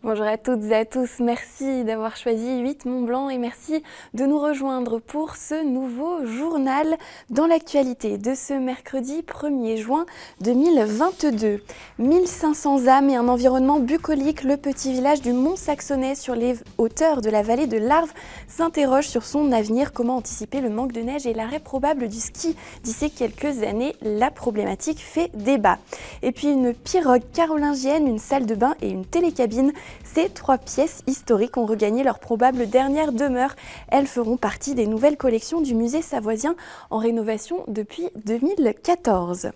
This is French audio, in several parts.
Bonjour à toutes et à tous, merci d'avoir choisi 8 Mont Blanc et merci de nous rejoindre pour ce nouveau journal dans l'actualité de ce mercredi 1er juin 2022. 1500 âmes et un environnement bucolique, le petit village du Mont-Saxonais sur les hauteurs de la vallée de l'Arve s'interroge sur son avenir. Comment anticiper le manque de neige et l'arrêt probable du ski d'ici quelques années? La problématique fait débat. Et puis une pirogue carolingienne, une salle de bain et une télécabine. Ces 3 pièces historiques ont regagné leur probable dernière demeure. Elles feront partie des nouvelles collections du musée savoisien en rénovation depuis 2014.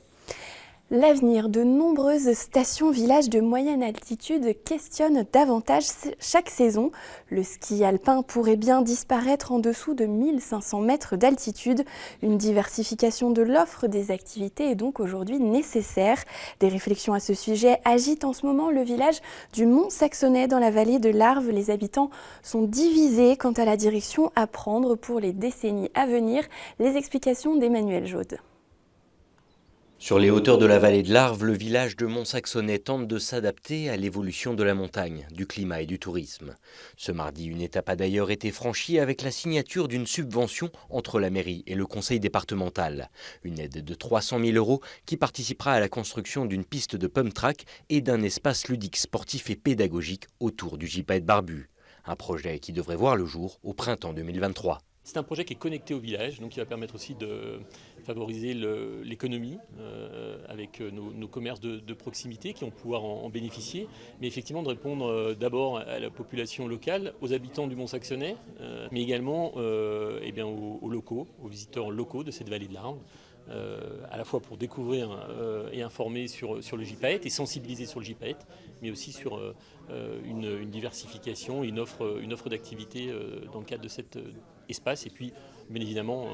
L'avenir de nombreuses stations-villages de moyenne altitude questionne davantage chaque saison. Le ski alpin pourrait bien disparaître en dessous de 1500 mètres d'altitude. Une diversification de l'offre des activités est donc aujourd'hui nécessaire. Des réflexions à ce sujet agitent en ce moment le village du Mont-Saxonais dans la vallée de l'Arve. Les habitants sont divisés quant à la direction à prendre pour les décennies à venir. Les explications d'Emmanuel Jaude. Sur les hauteurs de la vallée de l'Arve, le village de Mont-Saxonais tente de s'adapter à l'évolution de la montagne, du climat et du tourisme. Ce mardi, une étape a d'ailleurs été franchie avec la signature d'une subvention entre la mairie et le conseil départemental. Une aide de 300 000 € qui participera à la construction d'une piste de pump track et d'un espace ludique, sportif et pédagogique autour du gypaète barbu. Un projet qui devrait voir le jour au printemps 2023. C'est un projet qui est connecté au village, donc qui va permettre aussi de favoriser l'économie avec nos commerces de proximité qui vont pouvoir en bénéficier, mais effectivement de répondre d'abord à la population locale, aux habitants du Mont-Saxonais, mais également aux locaux, aux visiteurs locaux de cette vallée de l'Arve. À la fois pour découvrir et informer sur le gypaète et sensibiliser sur le gypaète, mais aussi sur une diversification et une offre d'activités dans le cadre de cet espace. Et puis, bien évidemment,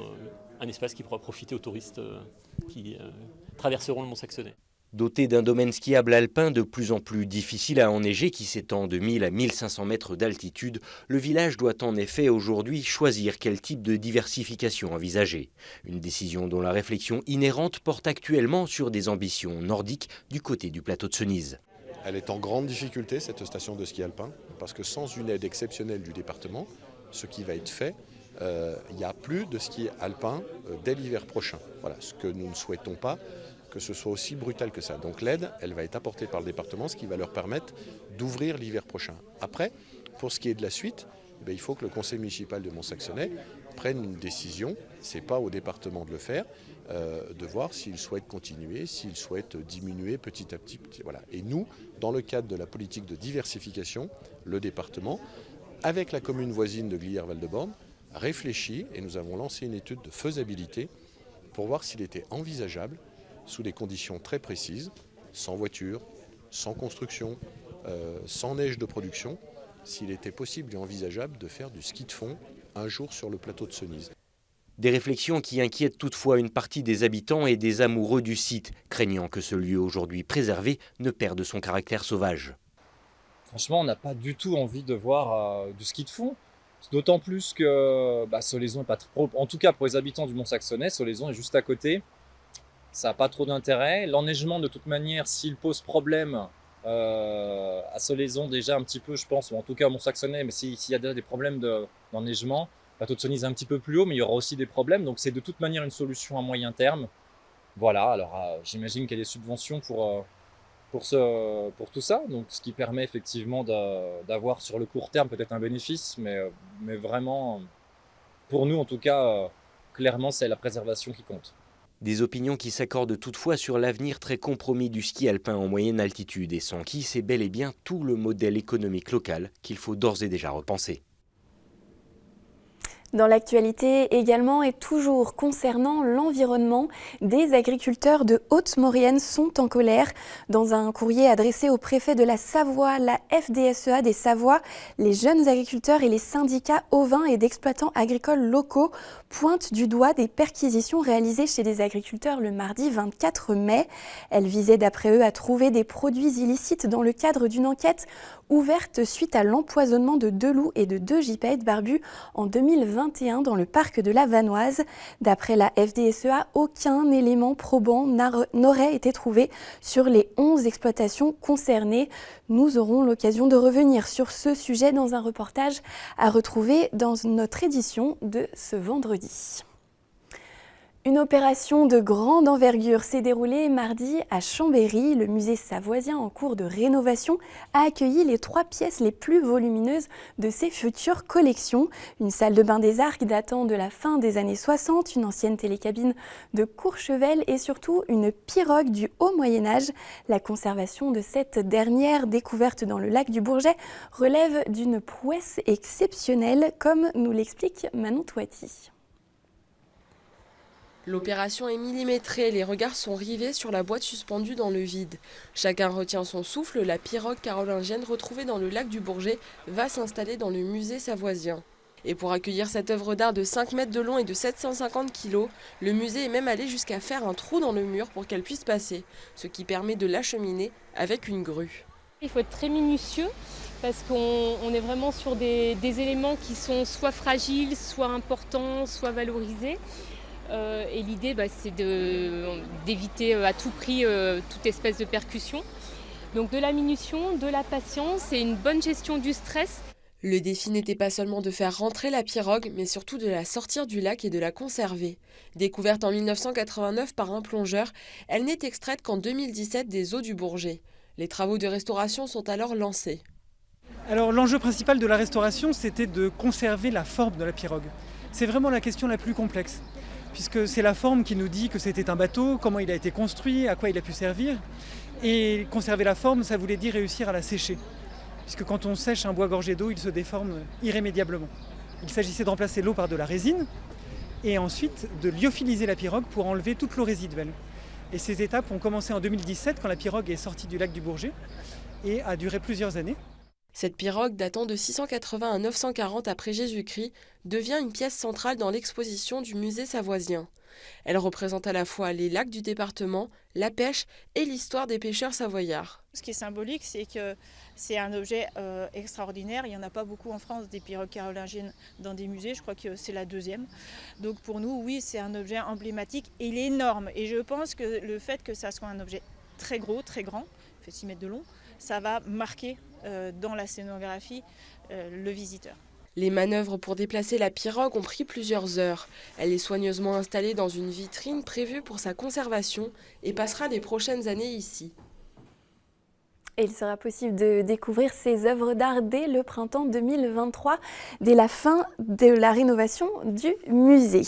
un espace qui pourra profiter aux touristes qui traverseront le Mont-Saxonais. Doté d'un domaine skiable alpin de plus en plus difficile à enneiger qui s'étend de 1000 à 1500 mètres d'altitude, le village doit en effet aujourd'hui choisir quel type de diversification envisager. Une décision dont la réflexion inhérente porte actuellement sur des ambitions nordiques du côté du plateau de Cenise. Elle est en grande difficulté, cette station de ski alpin, parce que sans une aide exceptionnelle du département, ce qui va être fait, il n'y a plus de ski alpin dès l'hiver prochain. Voilà, ce que nous ne souhaitons pas, que ce soit aussi brutal que ça. Donc l'aide, elle va être apportée par le département, ce qui va leur permettre d'ouvrir l'hiver prochain. Après, pour ce qui est de la suite, il faut que le conseil municipal de Mont-Saxonais prenne une décision. Ce n'est pas au département de le faire, de voir s'il souhaite continuer, s'il souhaite diminuer petit à petit. Voilà. Et nous, dans le cadre de la politique de diversification, le département, avec la commune voisine de Glières-Val-de-Borne, réfléchit et nous avons lancé une étude de faisabilité pour voir s'il était envisageable, sous des conditions très précises, sans voiture, sans construction, sans neige de production, s'il était possible et envisageable de faire du ski de fond un jour sur le plateau de Cenise. Des réflexions qui inquiètent toutefois une partie des habitants et des amoureux du site, craignant que ce lieu aujourd'hui préservé ne perde son caractère sauvage. Franchement, on n'a pas du tout envie de voir du ski de fond. D'autant plus que Solaison est pas trop, en tout cas pour les habitants du Mont-Saxonais, Solaison est juste à côté. Ça n'a pas trop d'intérêt. L'enneigement, de toute manière, s'il pose problème à Solaison déjà un petit peu, je pense, ou en tout cas au Mont-Saxonais, mais s'il y a déjà des problèmes d'enneigement, le plateau de Cenise est un petit peu plus haut, mais il y aura aussi des problèmes. Donc c'est de toute manière une solution à moyen terme. Voilà, alors j'imagine qu'il y a des subventions pour tout ça, donc ce qui permet effectivement d'avoir sur le court terme peut-être un bénéfice, mais vraiment, pour nous en tout cas, clairement c'est la préservation qui compte. Des opinions qui s'accordent toutefois sur l'avenir très compromis du ski alpin en moyenne altitude et sans qui c'est bel et bien tout le modèle économique local qu'il faut d'ores et déjà repenser. Dans l'actualité également et toujours concernant l'environnement, des agriculteurs de Haute-Maurienne sont en colère. Dans un courrier adressé au préfet de la Savoie, la FDSEA des Savoies, les jeunes agriculteurs et les syndicats ovins et d'exploitants agricoles locaux pointent du doigt des perquisitions réalisées chez des agriculteurs le mardi 24 mai. Elles visaient d'après eux à trouver des produits illicites dans le cadre d'une enquête ouverte suite à l'empoisonnement de 2 loups et de 2 gypaètes barbus en 2020 2021 dans le parc de la Vanoise. D'après la FDSEA, aucun élément probant n'aurait été trouvé sur les 11 exploitations concernées. Nous aurons l'occasion de revenir sur ce sujet dans un reportage à retrouver dans notre édition de ce vendredi. Une opération de grande envergure s'est déroulée mardi à Chambéry. Le musée savoisien en cours de rénovation a accueilli les 3 pièces les plus volumineuses de ses futures collections. Une salle de bain des Arcs datant de la fin des années 60, une ancienne télécabine de Courchevel et surtout une pirogue du Haut Moyen-Âge. La conservation de cette dernière, découverte dans le lac du Bourget, relève d'une prouesse exceptionnelle, comme nous l'explique Manon Touati. L'opération est millimétrée, les regards sont rivés sur la boîte suspendue dans le vide. Chacun retient son souffle, la pirogue carolingienne retrouvée dans le lac du Bourget va s'installer dans le musée savoisien. Et pour accueillir cette œuvre d'art de 5 mètres de long et de 750 kg, le musée est même allé jusqu'à faire un trou dans le mur pour qu'elle puisse passer, ce qui permet de l'acheminer avec une grue. Il faut être très minutieux parce qu'on est vraiment sur des éléments qui sont soit fragiles, soit importants, soit valorisés. Et l'idée, c'est d'éviter à tout prix toute espèce de percussion. Donc de la minution, de la patience et une bonne gestion du stress. Le défi n'était pas seulement de faire rentrer la pirogue, mais surtout de la sortir du lac et de la conserver. Découverte en 1989 par un plongeur, elle n'est extraite qu'en 2017 des eaux du Bourget. Les travaux de restauration sont alors lancés. Alors l'enjeu principal de la restauration, c'était de conserver la forme de la pirogue. C'est vraiment la question la plus complexe, puisque c'est la forme qui nous dit que c'était un bateau, comment il a été construit, à quoi il a pu servir. Et conserver la forme, ça voulait dire réussir à la sécher, puisque quand on sèche un bois gorgé d'eau, il se déforme irrémédiablement. Il s'agissait de remplacer l'eau par de la résine, et ensuite de lyophiliser la pirogue pour enlever toute l'eau résiduelle. Et ces étapes ont commencé en 2017, quand la pirogue est sortie du lac du Bourget, et a duré plusieurs années. Cette pirogue, datant de 680 à 940 après Jésus-Christ, devient une pièce centrale dans l'exposition du musée savoisien. Elle représente à la fois les lacs du département, la pêche et l'histoire des pêcheurs savoyards. Ce qui est symbolique, c'est que c'est un objet extraordinaire. Il n'y en a pas beaucoup en France, des pirogues carolingiennes dans des musées. Je crois que c'est la 2e. Donc pour nous, oui, c'est un objet emblématique et il est énorme. Et je pense que le fait que ça soit un objet très gros, très grand, il fait 6 mètres de long, ça va marquer dans la scénographie le visiteur. Les manœuvres pour déplacer la pirogue ont pris plusieurs heures. Elle est soigneusement installée dans une vitrine prévue pour sa conservation et passera les prochaines années ici. Et il sera possible de découvrir ces œuvres d'art dès le printemps 2023, dès la fin de la rénovation du musée.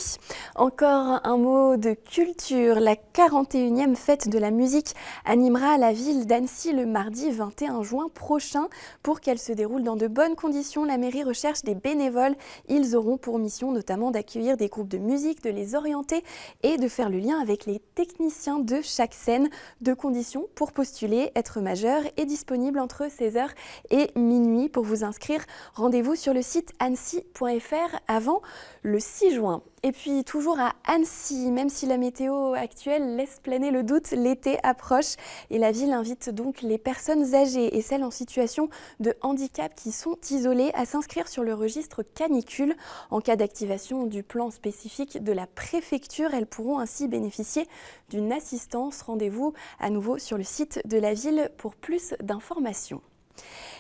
Encore un mot de culture. La 41e fête de la musique animera la ville d'Annecy le mardi 21 juin prochain. Pour qu'elle se déroule dans de bonnes conditions, la mairie recherche des bénévoles. Ils auront pour mission notamment d'accueillir des groupes de musique, de les orienter et de faire le lien avec les techniciens de chaque scène. 2 conditions pour postuler, être majeur est disponible entre 16h et minuit. Pour vous inscrire, rendez-vous sur le site annecy.fr avant le 6 juin. Et puis toujours à Annecy, même si la météo actuelle laisse planer le doute, l'été approche et la ville invite donc les personnes âgées et celles en situation de handicap qui sont isolées à s'inscrire sur le registre canicule. En cas d'activation du plan spécifique de la préfecture, elles pourront ainsi bénéficier d'une assistance. Rendez-vous à nouveau sur le site de la ville pour plus d'informations.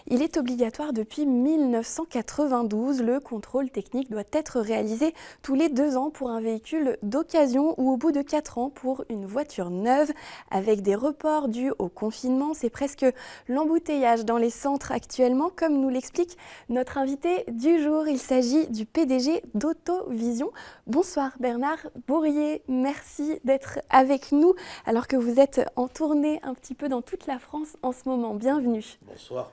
Il est obligatoire depuis 1992. Le contrôle technique doit être réalisé tous les 2 ans pour un véhicule d'occasion ou au bout de 4 ans pour une voiture neuve. Avec des reports dus au confinement, c'est presque l'embouteillage dans les centres actuellement, comme nous l'explique notre invité du jour. Il s'agit du PDG d'Autovision. Bonsoir Bernard Bourrier, merci d'être avec nous alors que vous êtes en tournée un petit peu dans toute la France en ce moment. Bienvenue. Bonsoir.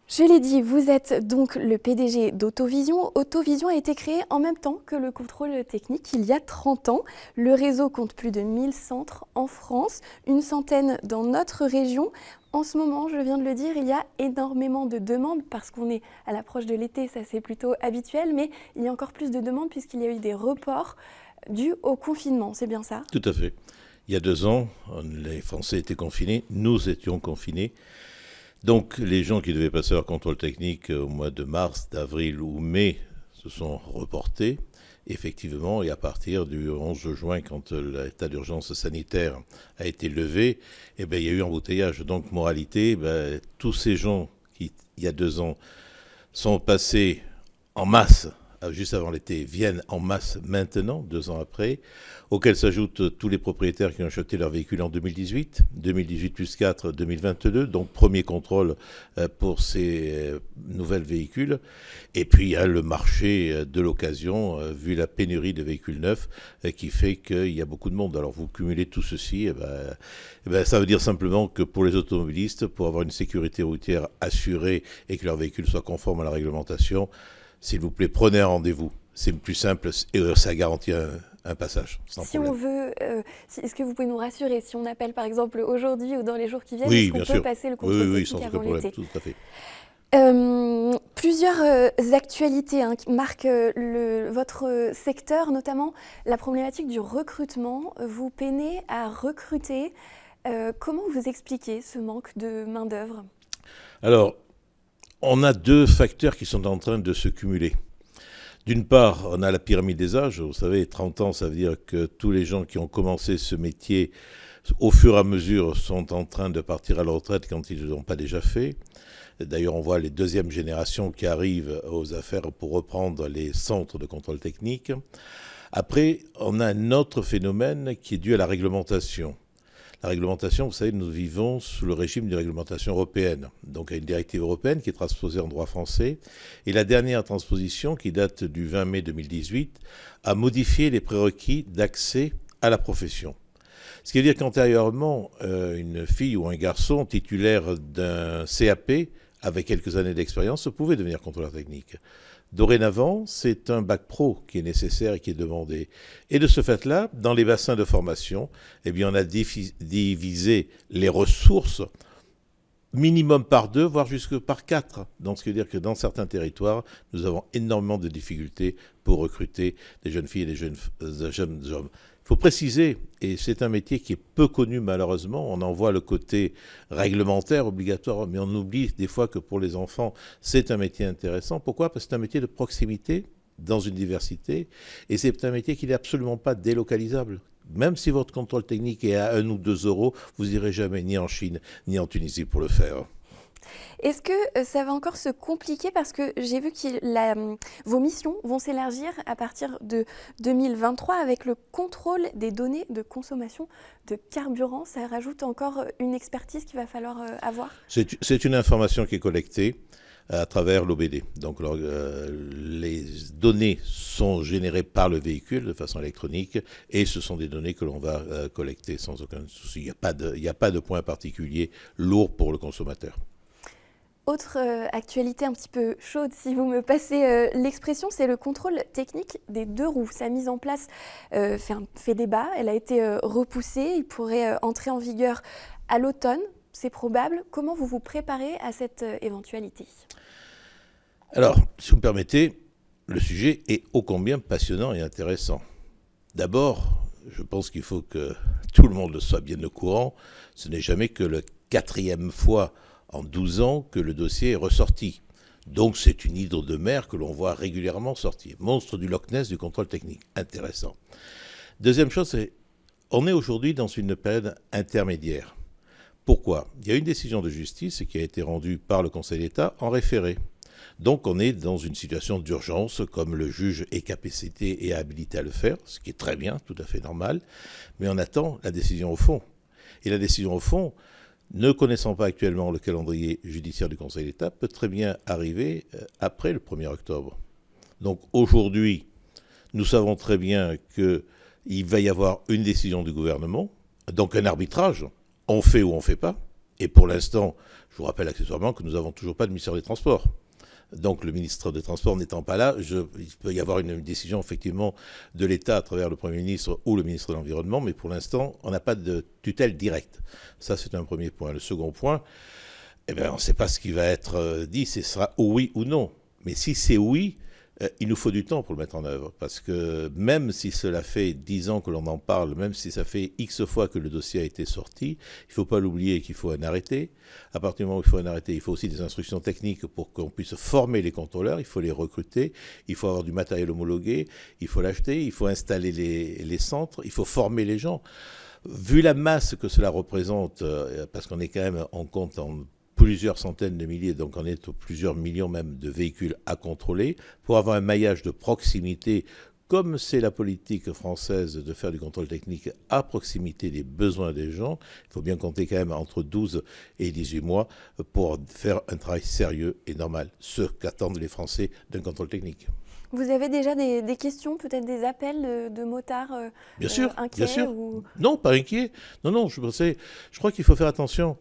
Je l'ai dit, vous êtes donc le PDG d'Autovision. Autovision a été créé en même temps que le contrôle technique il y a 30 ans. Le réseau compte plus de 1000 centres en France, une centaine dans notre région. En ce moment, je viens de le dire, il y a énormément de demandes parce qu'on est à l'approche de l'été, ça c'est plutôt habituel, mais il y a encore plus de demandes puisqu'il y a eu des reports dus au confinement, c'est bien ça ? Tout à fait. Il y a 2 ans, les Français étaient confinés, nous étions confinés. Donc les gens qui devaient passer leur contrôle technique au mois de mars, d'avril ou mai se sont reportés, effectivement, et à partir du 11 juin, quand l'état d'urgence sanitaire a été levé, il y a eu embouteillage. Donc, moralité, tous ces gens qui, il y a 2 ans, sont passés en masse, juste avant l'été, viennent en masse maintenant, 2 ans après, auxquels s'ajoutent tous les propriétaires qui ont acheté leur véhicule en 2018, 2018 plus 4, 2022, donc premier contrôle pour ces nouvelles véhicules. Et puis il y a le marché de l'occasion, vu la pénurie de véhicules neufs, qui fait qu'il y a beaucoup de monde. Alors vous cumulez tout ceci, ça veut dire simplement que pour les automobilistes, pour avoir une sécurité routière assurée et que leur véhicule soit conforme à la réglementation, s'il vous plaît, prenez un rendez-vous. C'est le plus simple et ça garantit un passage. Sans si problème. on veut, est-ce que vous pouvez nous rassurer, si on appelle par exemple aujourd'hui ou dans les jours qui viennent, Oui, est-ce qu'on bien peut sûr. passer le contrôle Oui, technique sans aucun avant problème, l'été? tout à fait. Plusieurs actualités qui marquent votre secteur, notamment la problématique du recrutement. Vous peinez à recruter. Comment vous expliquez ce manque de main-d'œuvre? Alors, on a 2 facteurs qui sont en train de se cumuler. D'une part, on a la pyramide des âges. Vous savez, 30 ans, ça veut dire que tous les gens qui ont commencé ce métier, au fur et à mesure, sont en train de partir à la retraite quand ils ne l'ont pas déjà fait. D'ailleurs, on voit les 2e générations qui arrivent aux affaires pour reprendre les centres de contrôle technique. Après, on a un autre phénomène qui est dû à la réglementation. La réglementation, vous savez, nous vivons sous le régime d'une réglementation européenne. Donc, il y a une directive européenne qui est transposée en droit français. Et la dernière transposition, qui date du 20 mai 2018, a modifié les prérequis d'accès à la profession. Ce qui veut dire qu'antérieurement, une fille ou un garçon titulaire d'un CAP, avec quelques années d'expérience, pouvait devenir contrôleur technique. Dorénavant, c'est un bac pro qui est nécessaire et qui est demandé. Et de ce fait-là, dans les bassins de formation, on a divisé les ressources minimum par 2, voire jusque par 4. Donc, ce qui veut dire que dans certains territoires, nous avons énormément de difficultés pour recruter des jeunes filles et des jeunes hommes. Il faut préciser, et c'est un métier qui est peu connu malheureusement, on en voit le côté réglementaire obligatoire, mais on oublie des fois que pour les enfants, c'est un métier intéressant. Pourquoi? Parce que c'est un métier de proximité dans une diversité, et c'est un métier qui n'est absolument pas délocalisable. Même si votre contrôle technique est à 1 ou 2 euros, vous n'irez jamais ni en Chine ni en Tunisie pour le faire. Est-ce que ça va encore se compliquer parce que j'ai vu que vos missions vont s'élargir à partir de 2023 avec le contrôle des données de consommation de carburant. Ça rajoute encore une expertise qu'il va falloir avoir? C'est une information qui est collectée à travers l'OBD. Donc les données sont générées par le véhicule de façon électronique et ce sont des données que l'on va collecter sans aucun souci. Il n'y a pas de point particulier lourd pour le consommateur. Autre actualité un petit peu chaude, si vous me passez l'expression, c'est le contrôle technique des 2 roues. Sa mise en place fait débat, elle a été repoussée, il pourrait entrer en vigueur à l'automne, c'est probable. Comment vous vous préparez à cette éventualité? Alors, si vous me permettez, le sujet est ô combien passionnant et intéressant. D'abord, je pense qu'il faut que tout le monde soit bien au courant. Ce n'est jamais que la 4e fois en 12 ans que le dossier est ressorti. Donc c'est une hydre de mer que l'on voit régulièrement sortir. Monstre du Loch Ness du contrôle technique. Intéressant. Deuxième chose, on est aujourd'hui dans une période intermédiaire. Pourquoi? Il y a une décision de justice qui a été rendue par le Conseil d'État en référé. Donc on est dans une situation d'urgence, comme le juge est capacité et habilité à le faire, ce qui est très bien, tout à fait normal, mais on attend la décision au fond. Et la décision au fond, ne connaissant pas actuellement le calendrier judiciaire du Conseil d'État, peut très bien arriver après le 1er octobre. Donc aujourd'hui, nous savons très bien qu'il va y avoir une décision du gouvernement, donc un arbitrage, on fait ou on ne fait pas. Et pour l'instant, je vous rappelle accessoirement que nous n'avons toujours pas de ministère des Transports. Donc le ministre des Transports n'étant pas là, il peut y avoir une décision effectivement de l'État à travers le Premier ministre ou le ministre de l'Environnement, mais pour l'instant, on n'a pas de tutelle directe. Ça, c'est un premier point. Le second point, on ne sait pas ce qui va être dit, ce sera oui ou non. Mais si c'est oui, il nous faut du temps pour le mettre en œuvre, parce que même si cela fait 10 ans que l'on en parle, même si ça fait X fois que le dossier a été sorti, il ne faut pas l'oublier qu'il faut un arrêté. À partir du moment où il faut un arrêté, il faut aussi des instructions techniques pour qu'on puisse former les contrôleurs, il faut les recruter, il faut avoir du matériel homologué, il faut l'acheter, il faut installer les centres, il faut former les gens. Vu la masse que cela représente, parce qu'on est quand même, on compte en plusieurs centaines de milliers, donc on est aux plusieurs millions même de véhicules à contrôler, pour avoir un maillage de proximité, comme c'est la politique française de faire du contrôle technique à proximité des besoins des gens. Il faut bien compter quand même entre 12 et 18 mois pour faire un travail sérieux et normal, ce qu'attendent les Français d'un contrôle technique. Vous avez déjà des questions, peut-être des appels de motards bien sûr, inquiets bien sûr. Ou... Non, pas inquiets. Non, je crois qu'il faut faire attention.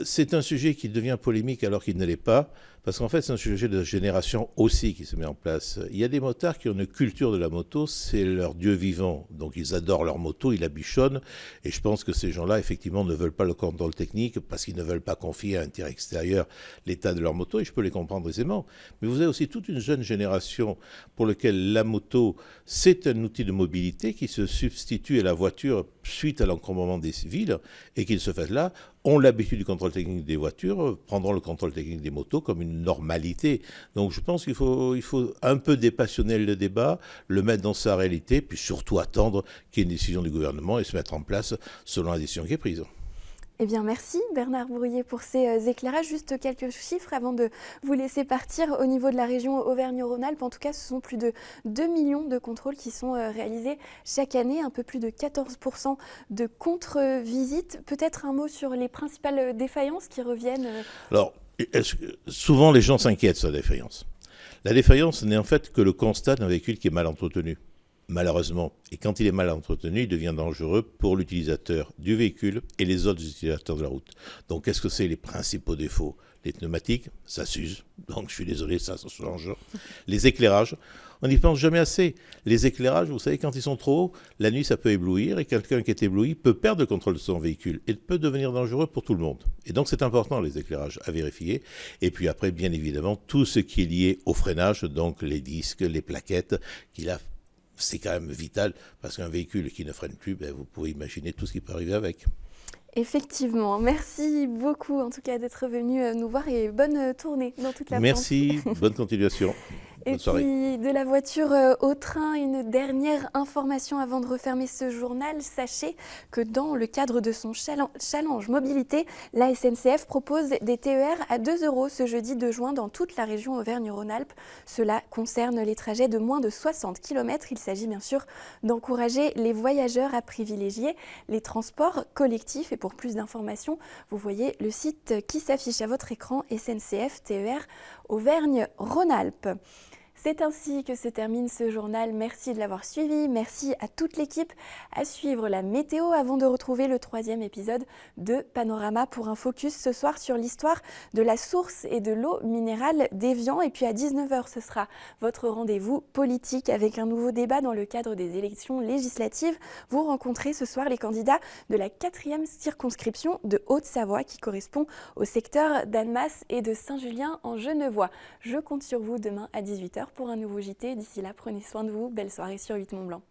C'est un sujet qui devient polémique alors qu'il ne l'est pas, parce qu'en fait c'est un sujet de génération aussi qui se met en place. Il y a des motards qui ont une culture de la moto, c'est leur dieu vivant, donc ils adorent leur moto, ils la bichonnent, et je pense que ces gens-là effectivement ne veulent pas le contrôle technique parce qu'ils ne veulent pas confier à un tiers extérieur l'état de leur moto, et je peux les comprendre aisément. Mais vous avez aussi toute une jeune génération pour laquelle la moto c'est un outil de mobilité qui se substitue à la voiture suite à l'encombrement des villes, et qu'ils se fait là ont l'habitude du contrôle technique des voitures, prendront le contrôle technique des motos comme une normalité. Donc je pense qu'il faut un peu dépassionner le débat, le mettre dans sa réalité, puis surtout attendre qu'il y ait une décision du gouvernement et se mettre en place selon la décision qui est prise. Eh bien, merci Bernard Bourrier pour ces éclairages. Juste quelques chiffres avant de vous laisser partir. Au niveau de la région Auvergne-Rhône-Alpes, en tout cas, ce sont plus de 2 millions de contrôles qui sont réalisés chaque année, un peu plus de 14% de contre-visites. Peut-être un mot sur les principales défaillances qui reviennent Alors, souvent les gens s'inquiètent sur la défaillance. La défaillance n'est en fait que le constat d'un véhicule qui est mal entretenu. Malheureusement. Et quand il est mal entretenu, il devient dangereux pour l'utilisateur du véhicule et les autres utilisateurs de la route. Donc, qu'est-ce que c'est les principaux défauts? Les pneumatiques, ça s'use. Donc, je suis désolé, ça change. Les éclairages, on n'y pense jamais assez. Les éclairages, vous savez, quand ils sont trop hauts, la nuit, ça peut éblouir. Et quelqu'un qui est ébloui peut perdre le contrôle de son véhicule et peut devenir dangereux pour tout le monde. Et donc, c'est important, les éclairages, à vérifier. Et puis après, bien évidemment, tout ce qui est lié au freinage, donc les disques, les plaquettes, c'est quand même vital, parce qu'un véhicule qui ne freine plus, vous pouvez imaginer tout ce qui peut arriver avec. Effectivement. Merci beaucoup en tout cas d'être venu nous voir et bonne tournée dans toute la France. Merci, bonne continuation. Et bonne soirée. puis de la voiture au train, une dernière information avant de refermer ce journal. Sachez que dans le cadre de son challenge mobilité, la SNCF propose des TER à 2 € ce jeudi 2 juin dans toute la région Auvergne-Rhône-Alpes. Cela concerne les trajets de moins de 60 km. Il s'agit bien sûr d'encourager les voyageurs à privilégier les transports collectifs. Et pour plus d'informations, vous voyez le site qui s'affiche à votre écran, SNCF TER Auvergne-Rhône-Alpes. C'est ainsi que se termine ce journal. Merci de l'avoir suivi. Merci à toute l'équipe. À suivre la météo avant de retrouver le 3e épisode de Panorama pour un focus ce soir sur l'histoire de la source et de l'eau minérale d'Évian. Et puis à 19h, ce sera votre rendez-vous politique avec un nouveau débat dans le cadre des élections législatives. Vous rencontrez ce soir les candidats de la 4e circonscription de Haute-Savoie qui correspond au secteur d'Annemasse et de Saint-Julien en Genevois. Je compte sur vous demain à 18h pour un nouveau JT. D'ici là, prenez soin de vous. Belle soirée sur 8 Mont Blanc.